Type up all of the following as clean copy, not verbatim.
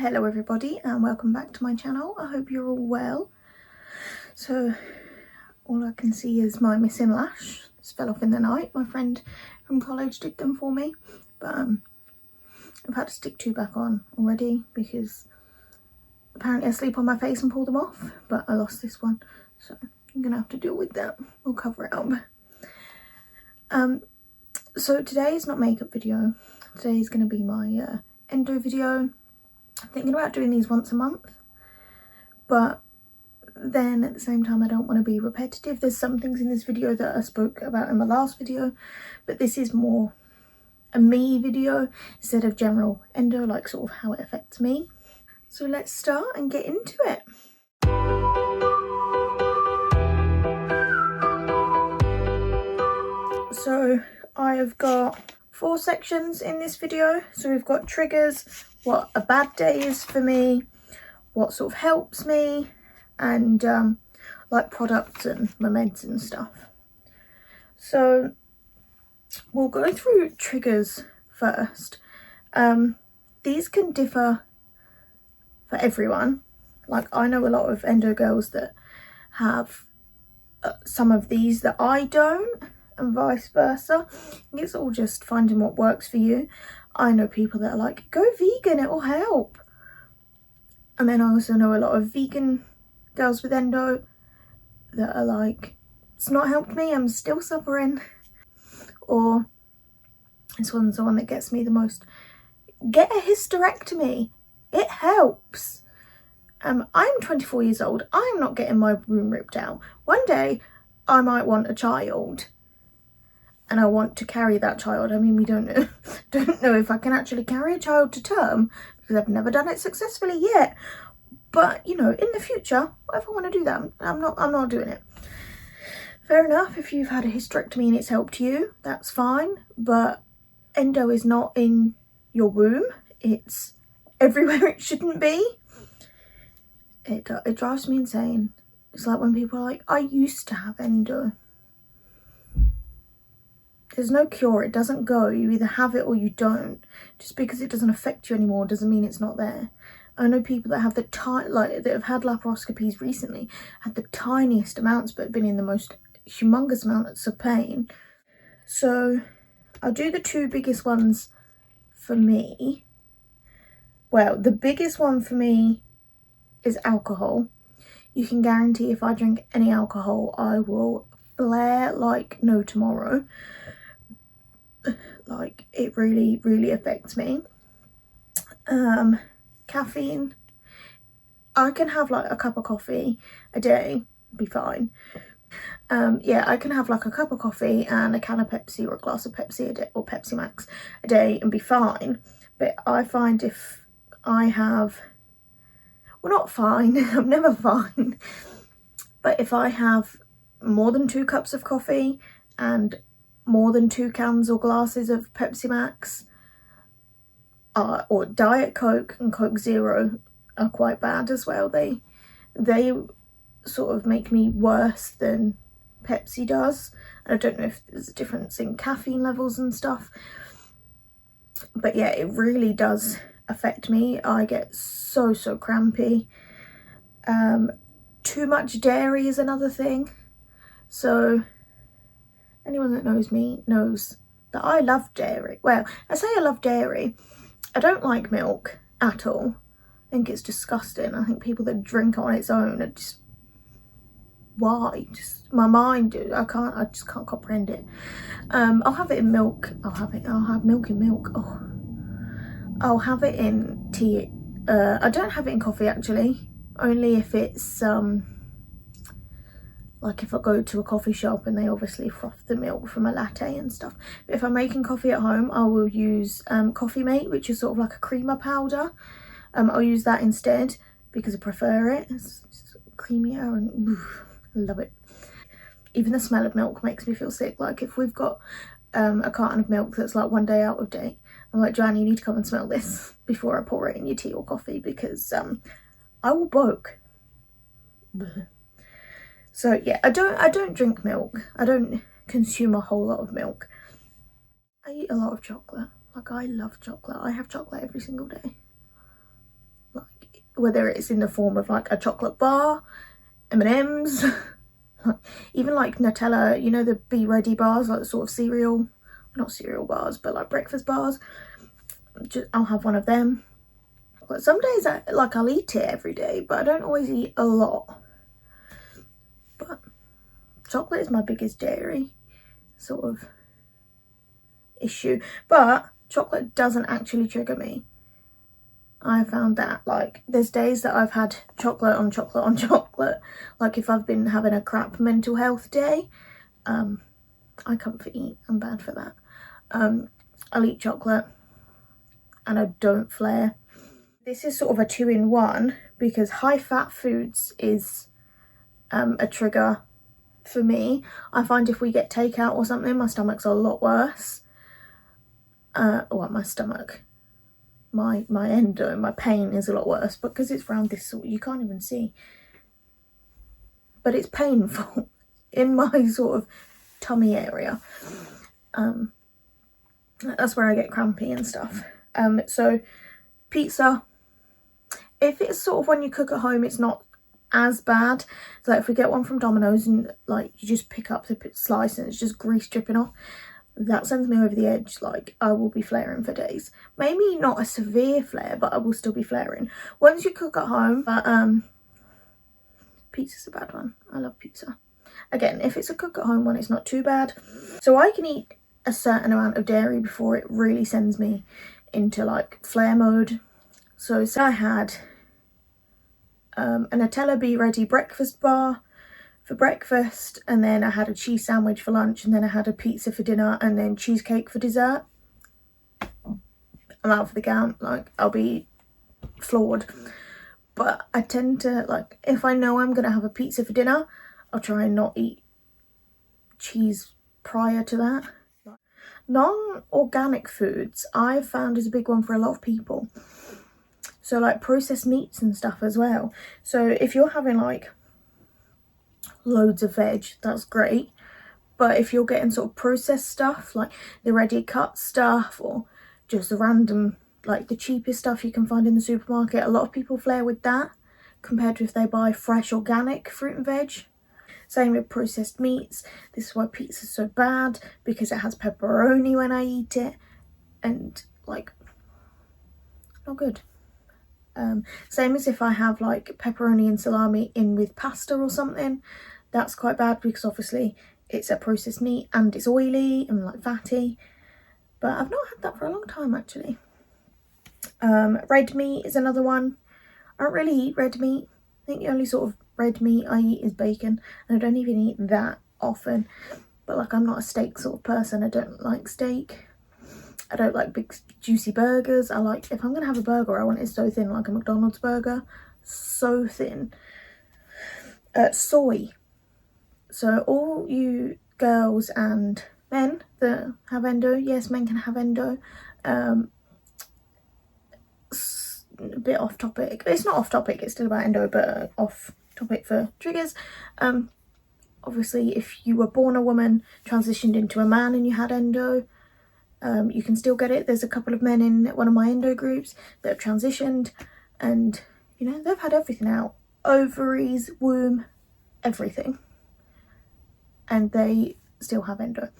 Hello everybody and welcome back to my channel. I hope you're all well. So all I can see is my missing lash. This fell off in the night. My friend from college did them for me, but I've had to stick two back on already because apparently I sleep on my face and pull them off, but I lost this one, so I'm gonna have to deal with that. We'll cover it up. So today is not makeup video. Today is going to be my endo video. I'm thinking about doing these once a month, but then at the same time I don't want to be repetitive. There's some things in this video that I spoke about in my last video, but this is more a me video instead of general endo, like sort of how it affects me. So let's start and get into it. So I have got 4 sections in this video. So we've got triggers, what a bad day is for me, what sort of helps me, and like products and moments and stuff. So we'll go through triggers first. These can differ for everyone. Like I know a lot of endo girls that have some of these that I don't, and vice versa. It's all just finding what works for you. I know people that are like, go vegan, it will help. And then I also know a lot of vegan girls with endo that are like, it's not helped me, I'm still suffering. Or this one's the one that gets me the most. Get a hysterectomy, it helps. I'm 24 years old, I'm not getting my room ripped out. One day I might want a child, and I want to carry that child. I mean, we don't know if I can actually carry a child to term because I've never done it successfully yet. But you know, in the future, if I want to do that, I'm not doing it. Fair enough. If you've had a hysterectomy and it's helped you, that's fine. But endo is not in your womb. It's everywhere it shouldn't be. It drives me insane. It's like when people are like, I used to have endo. There's no cure, it doesn't go. You either have it or you don't. Just because it doesn't affect you anymore doesn't mean it's not there. I know people that have that have had laparoscopies recently, had the tiniest amounts but been in the most humongous amounts of pain. So I'll do the 2 biggest ones for me. Well, the biggest one for me is alcohol. You can guarantee if I drink any alcohol, I will flare like no tomorrow. Like it really affects me. Caffeine, I can have like a cup of coffee a day, be fine. Yeah, I can have like a cup of coffee and a can of Pepsi or a glass of Pepsi a day, or Pepsi Max a day, and be fine. But I find if I have, well, not fine, I'm never fine, but if I have more than 2 cups of coffee and more than 2 cans or glasses of Pepsi Max, or Diet Coke and Coke Zero are quite bad as well. They sort of make me worse than Pepsi does. I don't know if there's a difference in caffeine levels and stuff, but yeah, it really does affect me. I get so crampy. Too much dairy is another thing. So anyone that knows me knows that I love dairy. Well, I say I love dairy. I don't like milk at all. I think it's disgusting. I think people that drink on its own are just, why? Just my mind, I just can't comprehend it. I'll have it in milk. I'll have milk in milk. Oh, I'll have it in tea. I don't have it in coffee actually. Only if it's like if I go to a coffee shop and they obviously froth the milk from a latte and stuff. But if I'm making coffee at home, I will use Coffee Mate, which is sort of like a creamer powder. I'll use that instead because I prefer it. It's creamier and love it. Even the smell of milk makes me feel sick. Like if we've got a carton of milk that's like 1 day out of date, I'm like, Joanne, you need to come and smell this before I pour it in your tea or coffee because I will boke. So yeah, I don't drink milk. I don't consume a whole lot of milk. I eat a lot of chocolate. Like I love chocolate. I have chocolate every single day. whether it's in the form of like a chocolate bar, M&Ms, even like Nutella, you know, the Be Ready bars, like the sort of cereal, not cereal bars, but like breakfast bars. I'll have one of them. But some days I'll eat it every day, but I don't always eat a lot. But chocolate is my biggest dairy sort of issue. But chocolate doesn't actually trigger me. I found that, like, there's days that I've had chocolate on chocolate on chocolate. Like, if I've been having a crap mental health day, I comfort eat. I'm bad for that. I'll eat chocolate and I don't flare. This is sort of a 2-in-1 because high fat foods is a trigger for me. I find if we get takeout or something, my stomach's a lot worse. Well, my stomach, my endo, my pain is a lot worse, but because it's around this sort, you can't even see. But it's painful in my sort of tummy area. That's where I get crampy and stuff. So pizza, if it's sort of when you cook at home, it's not as bad. So like if we get one from Domino's and like you just pick up the slice and it's just grease dripping off, that sends me over the edge. Like, I will be flaring for days. Maybe not a severe flare, but I will still be flaring. Once you cook at home, but pizza's a bad one. I love pizza. Again, if it's a cook at home one, it's not too bad. So I can eat a certain amount of dairy before it really sends me into like flare mode. So say I had a Nutella Be Ready breakfast bar for breakfast, and then I had a cheese sandwich for lunch, and then I had a pizza for dinner, and then cheesecake for dessert. I'm out for the count. Like, I'll be floored. But I tend to, like, if I know I'm gonna have a pizza for dinner, I'll try and not eat cheese prior to that. Non-organic foods I've found is a big one for a lot of people. So like processed meats and stuff as well. So if you're having like loads of veg, that's great. But if you're getting sort of processed stuff, like the ready cut stuff, or just the random, like the cheapest stuff you can find in the supermarket, a lot of people flare with that compared to if they buy fresh organic fruit and veg. Same with processed meats. This is why pizza's so bad, because it has pepperoni when I eat it, and like, not good. Same as if I have like pepperoni and salami in with pasta or something. That's quite bad because obviously it's a processed meat and it's oily and like fatty. But I've not had that for a long time actually. Red meat is another one. I don't really eat red meat. I think the only sort of red meat I eat is bacon, and I don't even eat that often. But like, I'm not a steak sort of person. I don't like steak. I don't like big juicy burgers. I like, if I'm gonna have a burger, I want it so thin, like a McDonald's burger, so thin. Soy. So all you girls and men that have endo, yes, men can have endo. A bit off topic. It's not off topic, it's still about endo, but off topic for triggers. Obviously, if you were born a woman, transitioned into a man and you had endo, you can still get it. There's a couple of men in one of my endo groups that have transitioned, and you know, they've had everything out, ovaries, womb, everything, and they still have endo.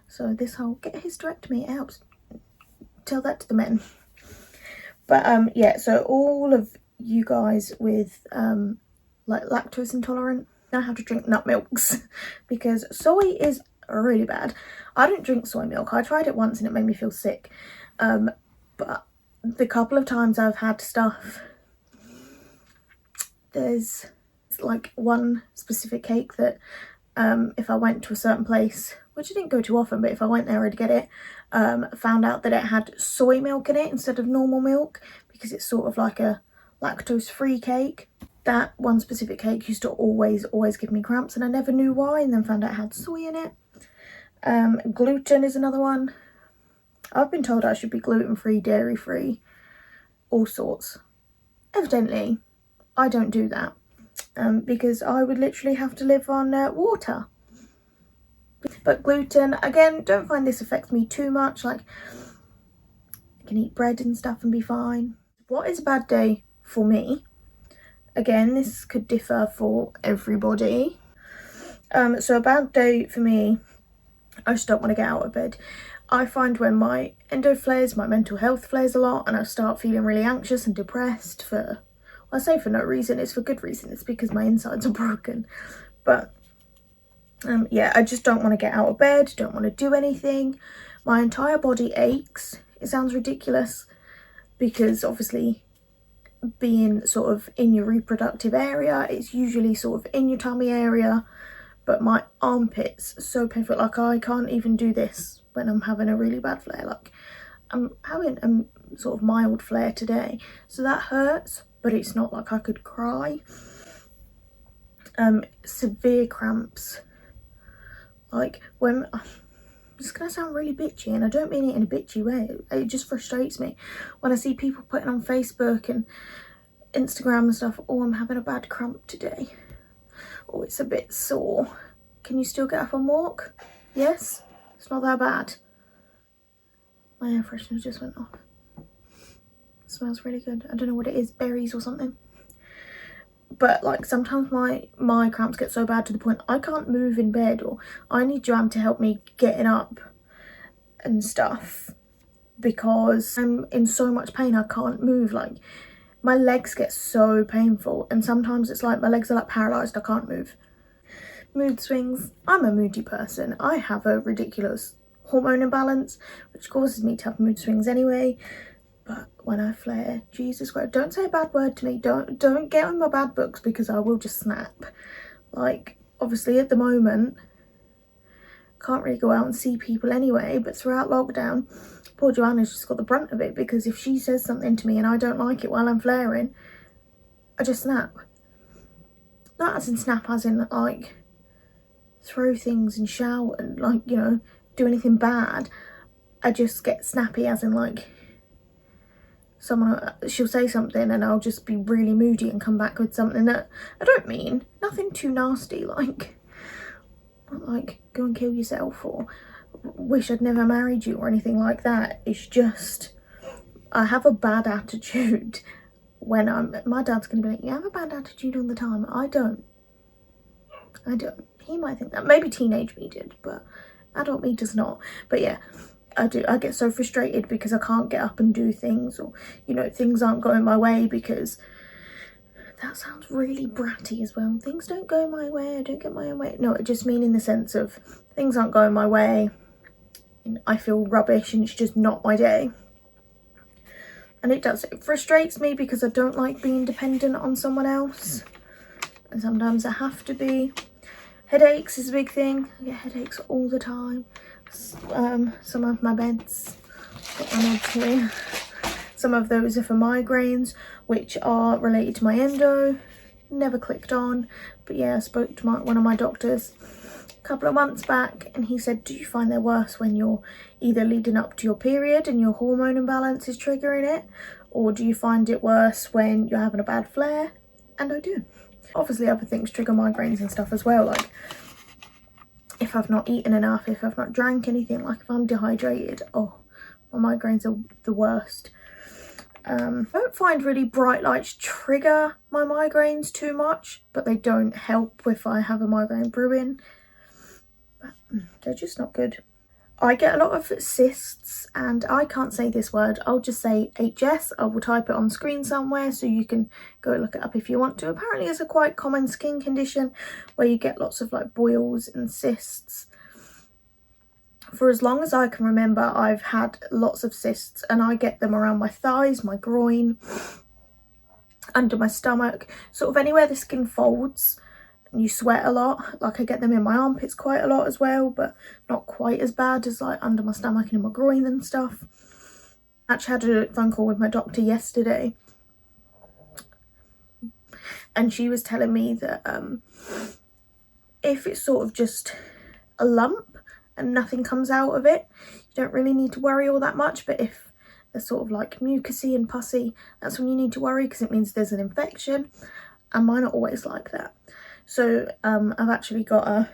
So this whole get a hysterectomy, it helps. Tell that to the men. But yeah, so all of you guys with like lactose intolerant know how to drink nut milks because soy is really bad. I don't drink soy milk. I tried it once and it made me feel sick. But the couple of times I've had stuff, there's like one specific cake that if I went to a certain place, which I didn't go too often, but if I went there I'd get it, found out that it had soy milk in it instead of normal milk because it's sort of like a lactose-free cake. That one specific cake used to always give me cramps and I never knew why, and then found out it had soy in it. Gluten is another one. I've been told I should be gluten-free, dairy-free, all sorts. Evidently, I don't do that because I would literally have to live on water. But gluten, again, don't find this affects me too much. Like, I can eat bread and stuff and be fine. What is a bad day for me Again, this could differ for everybody. So a bad day for me, I just don't want to get out of bed. I find when my endo flares, my mental health flares a lot, and I start feeling really anxious and depressed for, well, I say for no reason, it's for good reason, it's because my insides are broken. But yeah, I just don't want to get out of bed, don't want to do anything. My entire body aches. It sounds ridiculous because obviously being sort of in your reproductive area, it's usually sort of in your tummy area, but my armpits are so painful. Like, I can't even do this when I'm having a really bad flare. Like, I'm having a sort of mild flare today, so that hurts, but it's not like I could cry. Severe cramps. Like, when it's gonna sound really bitchy, and I don't mean it in a bitchy way, it just frustrates me when I see people putting on Facebook and Instagram and stuff, oh, I'm having a bad cramp today, oh, it's a bit sore, can you still get up and walk? Yes, it's not that bad. My air freshener just went off. It smells really good. I don't know what it is, berries or something. But like, sometimes my cramps get so bad to the point I can't move in bed, or I need Jam to help me getting up and stuff because I'm in so much pain I can't move. Like, my legs get so painful, and sometimes it's like my legs are like paralysed, I can't move. Mood swings. I'm a moody person. I have a ridiculous hormone imbalance which causes me to have mood swings anyway. But when I flare, Jesus Christ, don't say a bad word to me. Don't get on my bad books, because I will just snap. Like, obviously at the moment, can't really go out and see people anyway, but throughout lockdown, poor Joanna's just got the brunt of it, because if she says something to me and I don't like it while I'm flaring, I just snap. Not as in snap as in like throw things and shout and like, you know, do anything bad. I just get snappy as in like, she'll say something and I'll just be really moody and come back with something that I don't mean, nothing too nasty, like go and kill yourself or wish I'd never married you or anything like that. It's just I have a bad attitude when my dad's gonna be like, you have a bad attitude all the time. I don't. He might think that, maybe teenage me did, but adult me does not. But yeah, I get so frustrated because I can't get up and do things, or, you know, things aren't going my way, because that sounds really bratty as well. Things don't go my way, I don't get my own way. No, I just mean in the sense of things aren't going my way and I feel rubbish and it's just not my day. And it frustrates me because I don't like being dependent on someone else, and sometimes I have to be. Headaches is a big thing. I get headaches all the time. Some of my meds, got my meds here. Some of those are for migraines, which are related to my endo. Never clicked on, but yeah, I spoke to one of my doctors a couple of months back, and he said, do you find they're worse when you're either leading up to your period and your hormone imbalance is triggering it, or do you find it worse when you're having a bad flare? And I do. Obviously other things trigger migraines and stuff as well, like if I've not eaten enough, if I've not drank anything, like if I'm dehydrated, oh, my migraines are the worst. I don't find really bright lights trigger my migraines too much, but they don't help if I have a migraine brewing. But they're just not good. I get a lot of cysts, and I can't say this word, I'll just say HS. I will type it on screen somewhere so you can go look it up if you want to. Apparently it's a quite common skin condition where you get lots of like boils and cysts. For as long as I can remember, I've had lots of cysts, and I get them around my thighs, my groin, under my stomach, sort of anywhere the skin folds and you sweat a lot. Like, I get them in my armpits quite a lot as well, but not quite as bad as like under my stomach and in my groin and stuff. I actually had a phone call with my doctor yesterday, and she was telling me that if it's sort of just a lump and nothing comes out of it, you don't really need to worry all that much. But if they're sort of like mucousy and pussy, that's when you need to worry, because it means there's an infection, and mine are always like that. So I've actually got I'm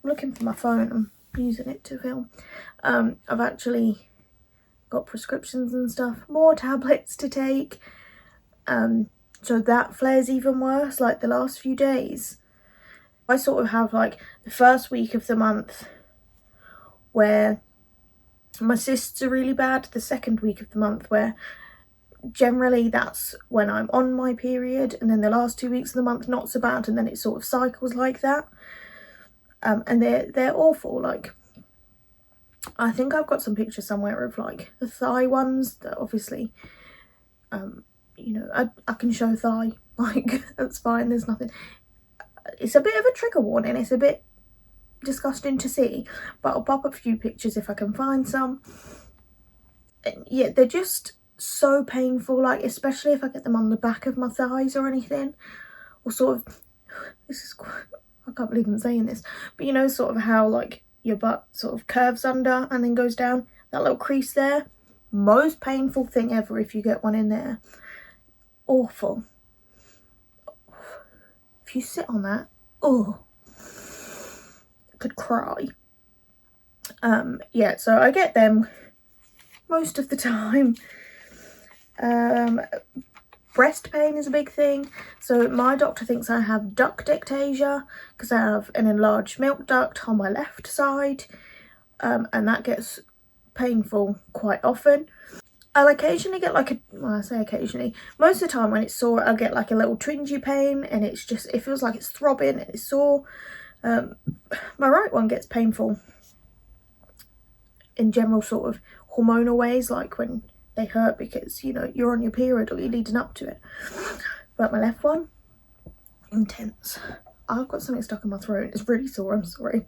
looking for my phone, I'm using it to film. I've actually got prescriptions and stuff, more tablets to take, so that flares even worse, like the last few days. I sort of have like the first week of the month where my cysts are really bad, the second week of the month where generally that's when I'm on my period, and then the last 2 weeks of the month not so bad, and then it sort of cycles like that. And they're awful. Like, I think I've got some pictures somewhere of like the thigh ones that obviously you know, I can show thigh, like that's fine, there's nothing. It's a bit of a trigger warning, it's a bit disgusting to see, but I'll pop up a few pictures if I can find some. And yeah, they're just so painful, like especially if I get them on the back of my thighs or anything, or sort of, this is quite, I can't believe I'm saying this, but you know, sort of how like your butt sort of curves under and then goes down, that little crease there, most painful thing ever if you get one in there. Awful. If you sit on that, oh, I could cry. Yeah, so I get them most of the time. Breast pain is a big thing. So my doctor thinks I have duct ectasia because I have an enlarged milk duct on my left side, and that gets painful quite often. I'll occasionally get like a, well, I say occasionally, most of the time when it's sore I'll get like a little twingy pain, and it's just, it feels like it's throbbing and it's sore. My right one gets painful in general sort of hormonal ways, like when they hurt because, you know, you're on your period or you're leading up to it. But my left one, intense. I've got something stuck in my throat, it's really sore, I'm sorry.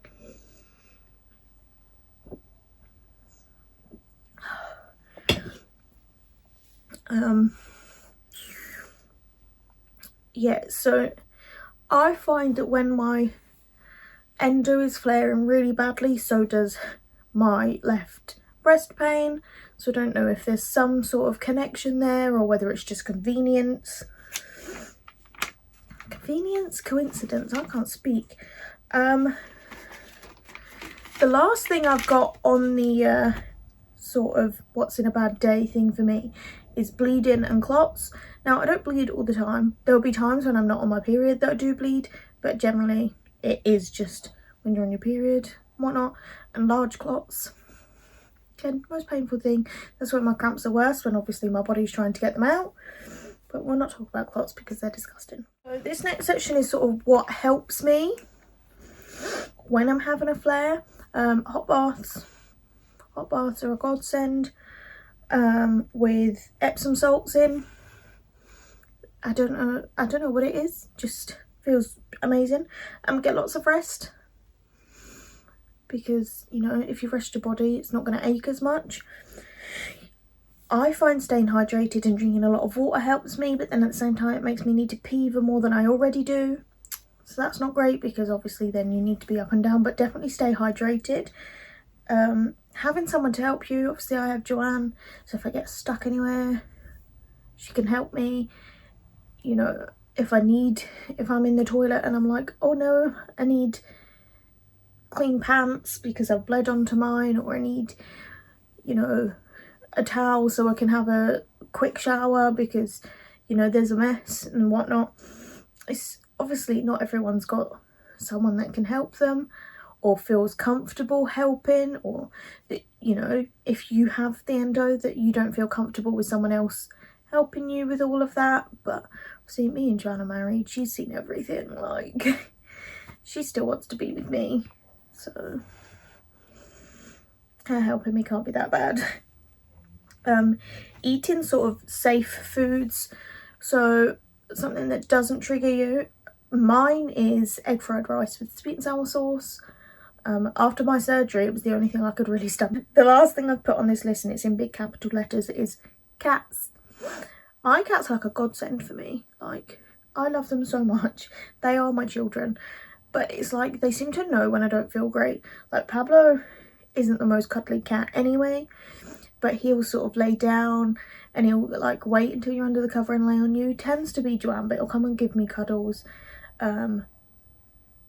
Yeah, so I find that when my endo is flaring really badly, so does my left breast pain. So I don't know if there's some sort of connection there or whether it's just convenience. Convenience? Coincidence? I can't speak. The last thing I've got on the sort of what's in a bad day thing for me is bleeding and clots. Now, I don't bleed all the time. There will be times when I'm not on my period that I do bleed, but generally it is just when you're on your period and whatnot. And large clots, again, most painful thing. That's when my cramps are worse, when obviously my body's trying to get them out. But we'll not talk about clots because they're disgusting. So this next section is sort of what helps me when I'm having a flare. Hot baths. Hot baths are a godsend, with Epsom salts in. I don't know what it is, just feels amazing. Get lots of rest, because, you know, if you rest your body, it's not going to ache as much. I find staying hydrated and drinking a lot of water helps me, but then at the same time it makes me need to pee even more than I already do. So that's not great, because obviously then you need to be up and down, but definitely stay hydrated. Having someone to help you, obviously I have Joanne, so if I get stuck anywhere, she can help me. You know, if I'm in the toilet and I'm like, oh no, I need clean pants because I've bled onto mine, or I need, you know, a towel so I can have a quick shower because, you know, there's a mess and whatnot. It's obviously not everyone's got someone that can help them or feels comfortable helping, or that, you know, if you have the endo, that you don't feel comfortable with someone else helping you with all of that. But see, me and Joanne are married, she's seen everything, like she still wants to be with me, so her helping me can't be that bad. Eating sort of safe foods, so something that doesn't trigger you. Mine is egg fried rice with sweet and sour sauce. After my surgery, it was the only thing I could really stomach. The last thing I've put on this list, and it's in big capital letters, is cats. My cats are like a godsend for me. Like, I love them so much. They are my children. But it's like they seem to know when I don't feel great. Like, Pablo isn't the most cuddly cat anyway, but he'll sort of lay down and he'll like wait until you're under the cover and lay on you. Tends to be Joanne, but he'll come and give me cuddles.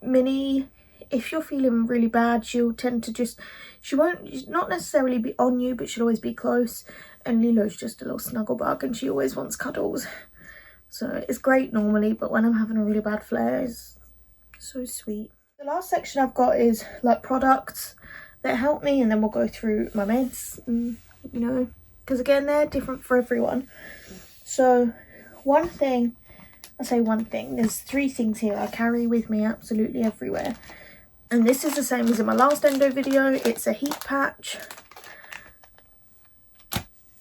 Minnie, if you're feeling really bad, she'll tend to just, she's not necessarily be on you, but she'll always be close. And Lilo's just a little snuggle bug and she always wants cuddles. So it's great normally, but when I'm having a really bad flare, it's so sweet. The last section I've got is like products that help me, and then we'll go through my meds, and, you know, because again, they're different for everyone. So one thing, there's 3 things here I carry with me absolutely everywhere. And this is the same as in my last endo video. It's a heat patch.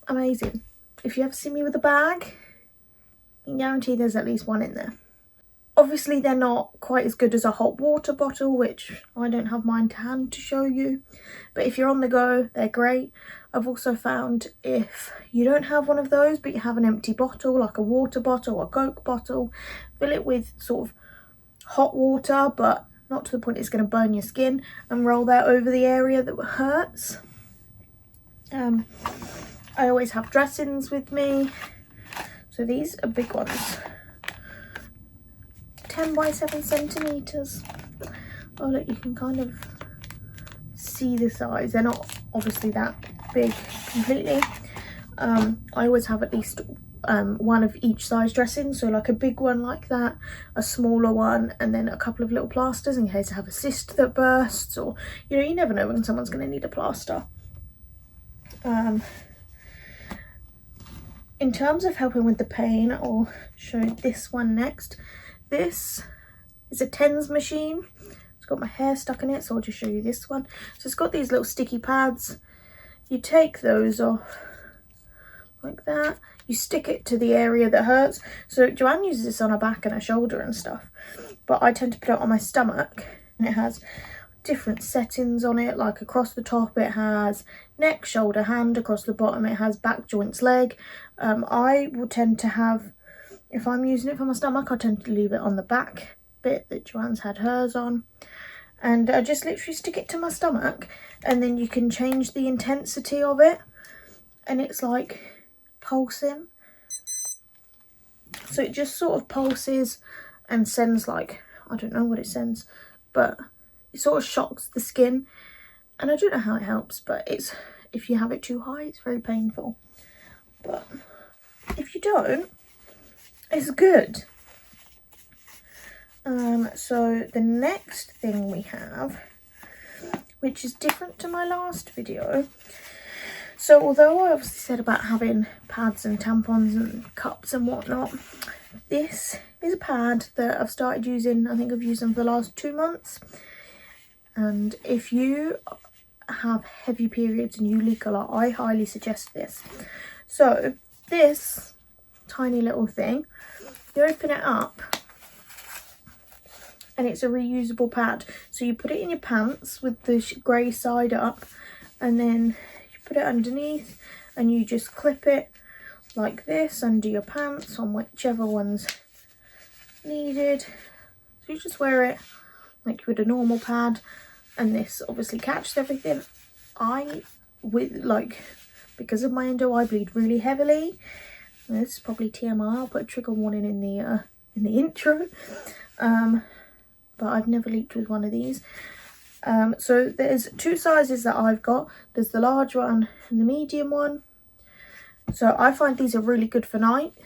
Amazing. If you ever see me with a bag, I can guarantee there's at least one in there. Obviously, they're not quite as good as a hot water bottle, which I don't have mine to hand to show you. But if you're on the go, they're great. I've also found if you don't have one of those, but you have an empty bottle, like a water bottle or a Coke bottle, fill it with sort of hot water, but not to the point it's going to burn your skin, and roll that over the area that hurts. I always have dressings with me. So these are big ones. 10 by 7 centimeters. Oh look, you can kind of see the size. They're not obviously that big completely. I always have at least one of each size dressing, so like a big one like that, a smaller one, and then a couple of little plasters in case I have a cyst that bursts, or you know, you never know when someone's going to need a plaster. In terms of helping with the pain, I'll show this one next. This is a TENS machine. It's got my hair stuck in it, so I'll just show you this one. So it's got these little sticky pads. You take those off like that. You stick it to the area that hurts. So Joanne uses this on her back and her shoulder and stuff, but I tend to put it on my stomach, and it has different settings on it. Like across the top it has neck, shoulder, hand. Across the bottom it has back, joints, leg. I will tend to have, if I'm using it for my stomach, I tend to leave it on the back bit that Joanne's had hers on, and I just literally stick it to my stomach, and then you can change the intensity of it, and it's like pulsing. So it just sort of pulses and sends, like, I don't know what it sends, but it sort of shocks the skin, and I don't know how it helps, but it's, if you have it too high, it's very painful, but if you don't, it's good. So the next thing we have, which is different to my last video. So although I obviously said about having pads and tampons and cups and whatnot, this is a pad that I've started using. I think I've used them for the last 2 months. And if you have heavy periods and you leak a lot, I highly suggest this. So this tiny little thing, you open it up, and it's a reusable pad. So you put it in your pants with the grey side up, and then you put it underneath, and you just clip it like this under your pants on whichever one's needed. So you just wear it like you would a normal pad, and this obviously catches everything. Because of my endo, I bleed really heavily. And this is probably TMI. I'll put a trigger warning in the intro. But I've never leaked with one of these. So there's 2 sizes that I've got. There's the large one and the medium one. So I find these are really good for nights.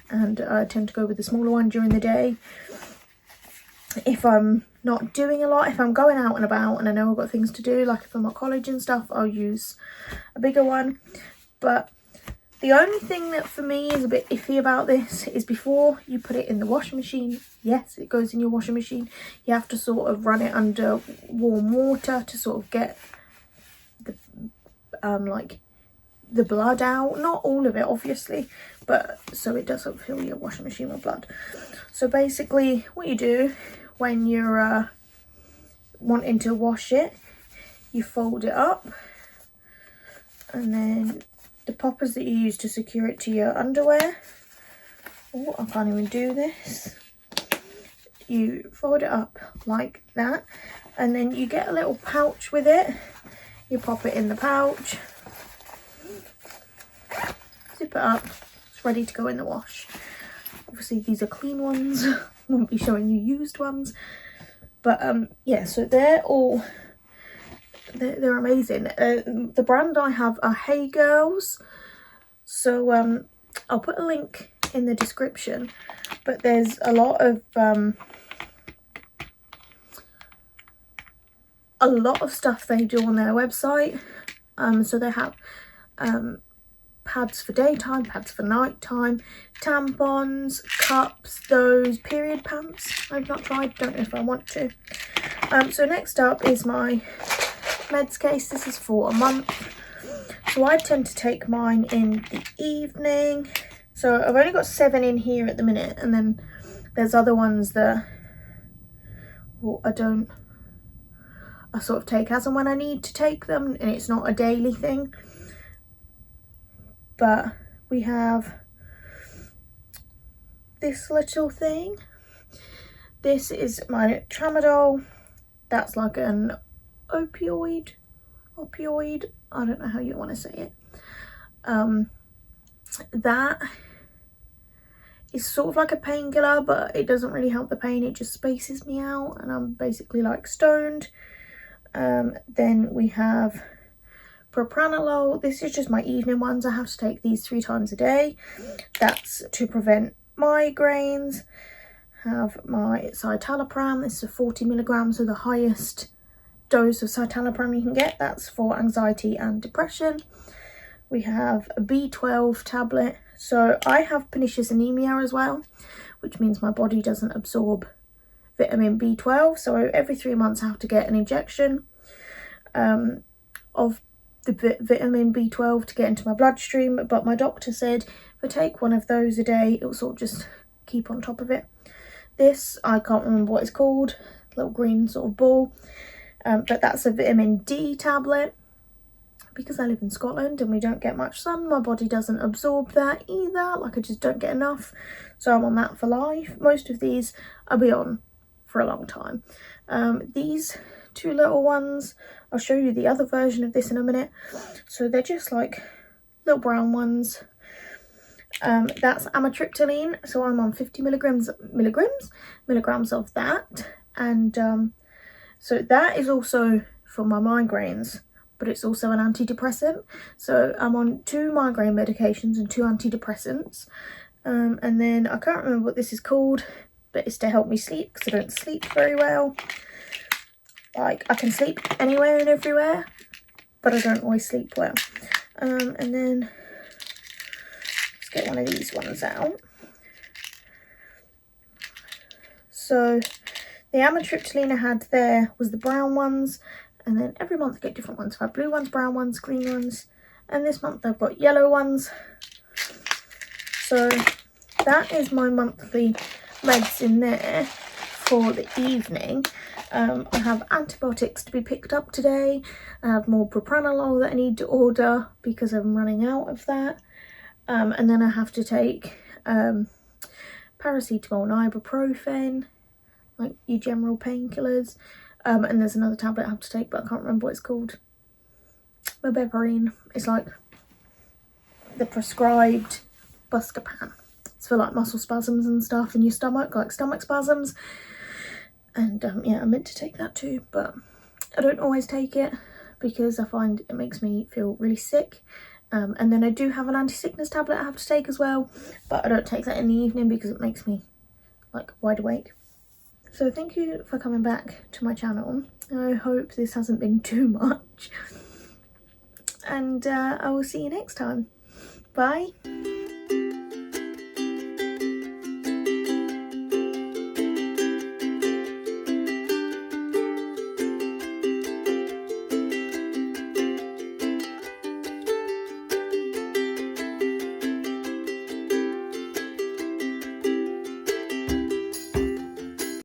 And I tend to go with the smaller one during the day. If I'm not doing a lot, if I'm going out and about and I know I've got things to do, like if I'm at college and stuff, I'll use a bigger one. But the only thing that for me is a bit iffy about this is before you put it in the washing machine, yes, it goes in your washing machine, you have to sort of run it under warm water to sort of get the like the blood out. Not all of it obviously, but so it doesn't fill your washing machine with blood. So basically what you do when you're wanting to wash it, you fold it up, and then the poppers that you use to secure it to your underwear, oh, I can't even do this, you fold it up like that, and then you get a little pouch with it. You pop it in the pouch, zip it up, it's ready to go in the wash. Obviously these are clean ones, I won't be showing you used ones, but yeah, so they're amazing. The brand I have are Hey Girls. So I'll put a link in the description, but there's a lot of stuff they do on their website. So they have pads for daytime, pads for nighttime, tampons, cups, those period pants I've not tried, don't know if I want to. So next up is my meds case. This is for a month. So I tend to take mine in the evening. So I've only got 7 in here at the minute, and then there's other ones that I sort of take as and when I need to take them, and it's not a daily thing. But we have this little thing. This is my tramadol. That's like an opioid, I don't know how you want to say it. That is sort of like a painkiller, but it doesn't really help the pain, it just spaces me out and I'm basically like stoned. Then we have propranolol. This is just my evening ones. I have to take these 3 times a day. That's to prevent migraines. Have my citalopram. This is 40 milligrams, so the highest dose of citalopram you can get. That's for anxiety and depression. We have a B12 tablet. So I have pernicious anemia as well, which means my body doesn't absorb vitamin B12. So every 3 months I have to get an injection of the vitamin B12 to get into my bloodstream. But my doctor said if I take one of those a day, it will sort of just keep on top of it. This, I can't remember what it's called, little green sort of ball. But that's a vitamin D tablet. Because I live in Scotland and we don't get much sun, my body doesn't absorb that either. Like, I just don't get enough. So I'm on that for life. Most of these I'll be on for a long time. These 2 little ones, I'll show you the other version of this in a minute. So they're just like little brown ones. That's amitriptyline. So I'm on 50 milligrams of that. And so that is also for my migraines, but it's also an antidepressant. So I'm on 2 migraine medications and 2 antidepressants. And then I can't remember what this is called, but it's to help me sleep because I don't sleep very well. Like, I can sleep anywhere and everywhere, but I don't always sleep well. And then let's get one of these ones out. So the amitriptyline I had there was the brown ones, and then every month I get different ones. I have blue ones, brown ones, green ones, and this month I've got yellow ones. So that is my monthly meds in there for the evening. I have antibiotics to be picked up today. I have more propranolol that I need to order because I'm running out of that. And then I have to take paracetamol and ibuprofen, like your general painkillers. And there's another tablet I have to take, but I can't remember what it's called. Mebeverine. It's like the prescribed Buscopan. It's for like muscle spasms and stuff in your stomach, like stomach spasms. And yeah, I meant to take that too, but I don't always take it because I find it makes me feel really sick. And then I do have an anti-sickness tablet I have to take as well, but I don't take that in the evening because it makes me like wide awake. So thank you for coming back to my channel. I hope this hasn't been too much. And I will see you next time. Bye.